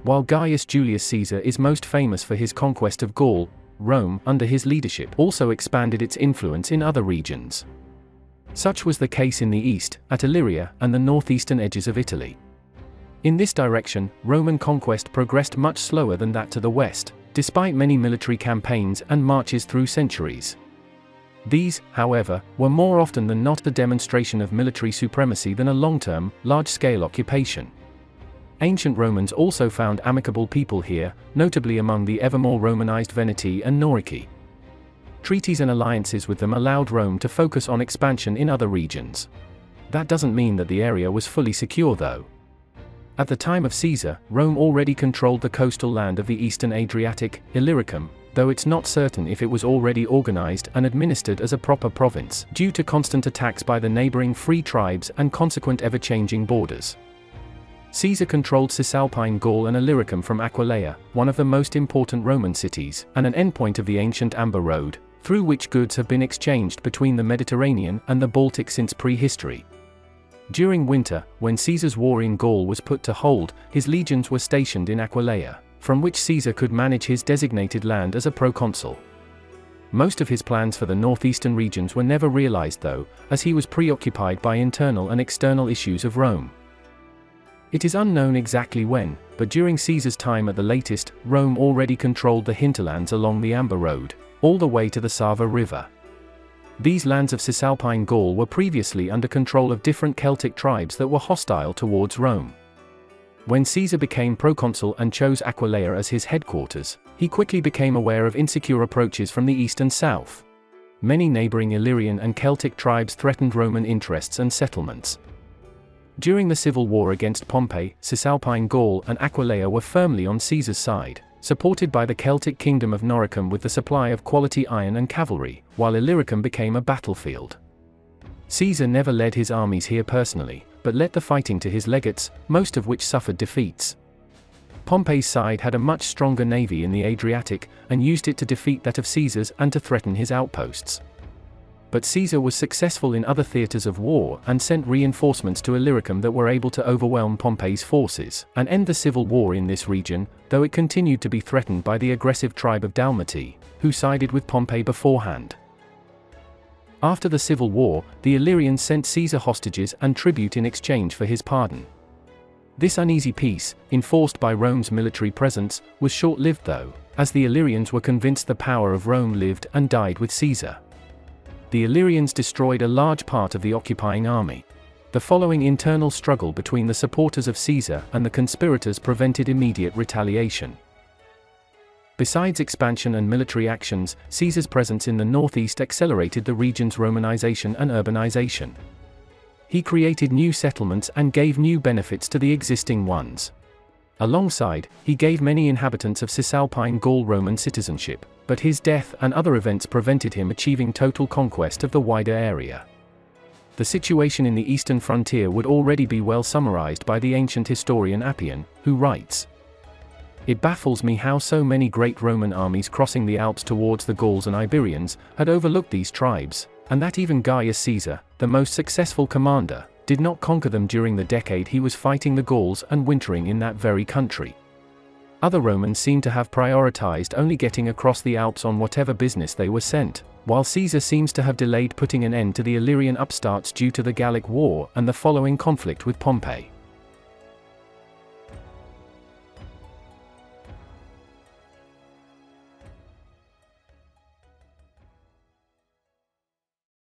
While Gaius Julius Caesar is most famous for his conquest of Gaul, Rome, under his leadership, also expanded its influence in other regions. Such was the case in the east, at Illyria, and the northeastern edges of Italy. In this direction, Roman conquest progressed much slower than that to the west, despite many military campaigns and marches through centuries. These, however, were more often than not a demonstration of military supremacy than a long-term, large-scale occupation. Ancient Romans also found amicable people here, notably among the evermore romanized Venetii and Noricii. Treaties and alliances with them allowed Rome to focus on expansion in other regions. That doesn't mean that the area was fully secure though. At the time of Caesar, Rome already controlled the coastal land of the eastern Adriatic, Illyricum, though it's not certain if it was already organized and administered as a proper province, due to constant attacks by the neighboring free tribes and consequent ever-changing borders. Caesar controlled Cisalpine Gaul and Illyricum from Aquileia, one of the most important Roman cities, and an endpoint of the ancient Amber Road, through which goods have been exchanged between the Mediterranean and the Baltic since prehistory. During winter, when Caesar's war in Gaul was put to hold, his legions were stationed in Aquileia, from which Caesar could manage his designated land as a proconsul. Most of his plans for the northeastern regions were never realized though, as he was preoccupied by internal and external issues of Rome. It is unknown exactly when, but during Caesar's time at the latest, Rome already controlled the hinterlands along the Amber Road, all the way to the Sava River. These lands of Cisalpine Gaul were previously under control of different Celtic tribes that were hostile towards Rome. When Caesar became proconsul and chose Aquileia as his headquarters, he quickly became aware of insecure approaches from the east and south. Many neighboring Illyrian and Celtic tribes threatened Roman interests and settlements. During the civil war against Pompey, Cisalpine Gaul and Aquileia were firmly on Caesar's side, supported by the Celtic kingdom of Noricum with the supply of quality iron and cavalry, while Illyricum became a battlefield. Caesar never led his armies here personally, but led the fighting to his legates, most of which suffered defeats. Pompey's side had a much stronger navy in the Adriatic, and used it to defeat that of Caesar's and to threaten his outposts. But Caesar was successful in other theaters of war and sent reinforcements to Illyricum that were able to overwhelm Pompey's forces and end the civil war in this region, though it continued to be threatened by the aggressive tribe of Dalmatii, who sided with Pompey beforehand. After the civil war, the Illyrians sent Caesar hostages and tribute in exchange for his pardon. This uneasy peace, enforced by Rome's military presence, was short-lived though, as the Illyrians were convinced the power of Rome lived and died with Caesar. The Illyrians destroyed a large part of the occupying army. The following internal struggle between the supporters of Caesar and the conspirators prevented immediate retaliation. Besides expansion and military actions, Caesar's presence in the northeast accelerated the region's Romanization and urbanization. He created new settlements and gave new benefits to the existing ones. Alongside, he gave many inhabitants of Cisalpine Gaul Roman citizenship, but his death and other events prevented him achieving total conquest of the wider area. The situation in the eastern frontier would already be well summarized by the ancient historian Appian, who writes, "It baffles me how so many great Roman armies crossing the Alps towards the Gauls and Iberians had overlooked these tribes, and that even Gaius Caesar, the most successful commander, did not conquer them during the decade he was fighting the Gauls and wintering in that very country. Other Romans seem to have prioritized only getting across the Alps on whatever business they were sent, while Caesar seems to have delayed putting an end to the Illyrian upstarts due to the Gallic War and the following conflict with Pompey."